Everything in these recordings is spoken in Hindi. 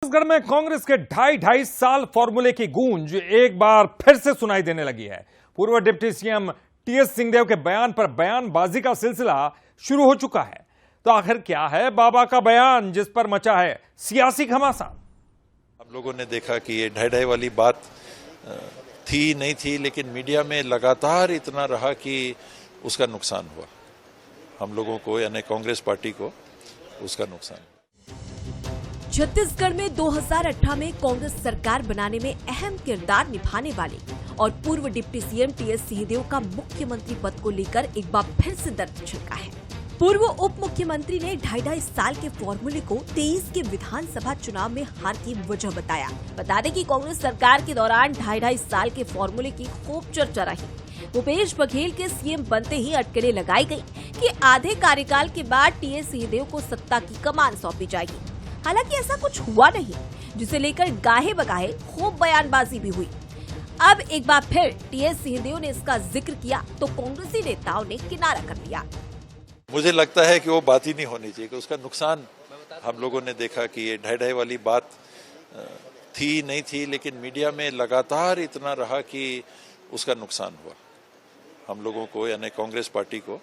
छत्तीसगढ़ में कांग्रेस के ढाई साल फॉर्मूले की गूंज एक बार फिर से सुनाई देने लगी है। पूर्व डिप्टी सीएम टीएस सिंहदेव के बयान पर बयानबाजी का सिलसिला शुरू हो चुका है। तो आखिर क्या है बाबा का बयान जिस पर मचा है सियासी घमासान? हम लोगों ने देखा कि ये ढाई वाली बात थी नहीं थी, लेकिन मीडिया में लगातार इतना रहा कि उसका नुकसान हुआ हम लोगों को, यानी कांग्रेस पार्टी को उसका नुकसान। छत्तीसगढ़ में 2018 में कांग्रेस सरकार बनाने में अहम किरदार निभाने वाले और पूर्व डिप्टी सीएम टीएस सिंहदेव का मुख्यमंत्री पद को लेकर एक बार फिर से दर्द छिड़का है। पूर्व उप मुख्यमंत्री ने ढाई साल के फॉर्मूले को 23 के विधानसभा चुनाव में हार की वजह बताया। बता दें कि कांग्रेस सरकार के दौरान ढाई साल के फॉर्मूले की खूब चर्चा रही। भूपेश बघेल के सीएम बनते ही अटकलें लगाई गई कि आधे कार्यकाल के बाद टीएस सिंहदेव को सत्ता की कमान सौंपी जाएगी। हालांकि ऐसा कुछ हुआ नहीं, जिसे लेकर गाहे बगाहे खूब बयानबाजी भी हुई। अब एक बार फिर टीएस सिंहदेव ने इसका जिक्र किया तो कांग्रेसी नेताओं ने किनारा कर लिया। मुझे लगता है कि वो बात ही नहीं होनी चाहिए कि उसका नुकसान हम लोगों ने देखा कि ये ढाई वाली बात थी नहीं थी, लेकिन मीडिया में लगातार इतना रहा कि उसका नुकसान हुआ हम लोगों को, यानी कांग्रेस पार्टी को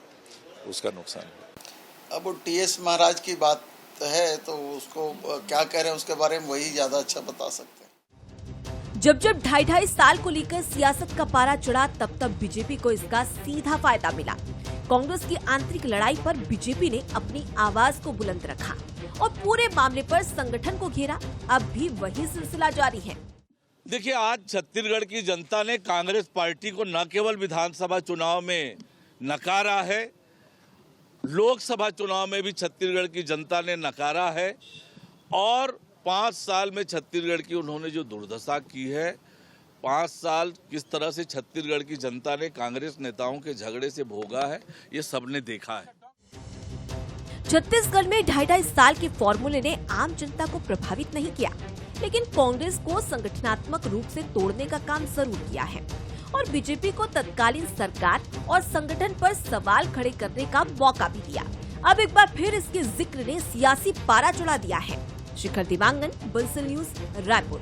उसका नुकसान हुआ। अब वो टीएस महाराज की बात है तो उसको क्या कह रहे हैं उसके बारे में वही ज्यादा अच्छा बता सकते हैं। जब ढाई साल को लेकर सियासत का पारा चढ़ा तब बीजेपी को इसका सीधा फायदा मिला। कांग्रेस की आंतरिक लड़ाई पर बीजेपी ने अपनी आवाज को बुलंद रखा और पूरे मामले पर संगठन को घेरा। अब भी वही सिलसिला जारी है। देखिए, आज छत्तीसगढ़ की जनता ने कांग्रेस पार्टी को न केवल विधानसभा चुनाव में नकारा है, लोकसभा चुनाव में भी छत्तीसगढ़ की जनता ने नकारा है। और 5 साल में छत्तीसगढ़ की उन्होंने जो दुर्दशा की है, 5 साल किस तरह से छत्तीसगढ़ की जनता ने कांग्रेस नेताओं के झगड़े से भोगा है, ये सबने देखा है। छत्तीसगढ़ में ढाई साल के फॉर्मूले ने आम जनता को प्रभावित नहीं किया, लेकिन कांग्रेस को संगठनात्मक रूप से तोड़ने का काम जरूर किया है और बीजेपी को तत्कालीन सरकार और संगठन पर सवाल खड़े करने का मौका भी दिया। अब एक बार फिर इसके जिक्र ने सियासी पारा चढ़ा दिया है। शिखर दिवांगन, बंसल न्यूज, रायपुर।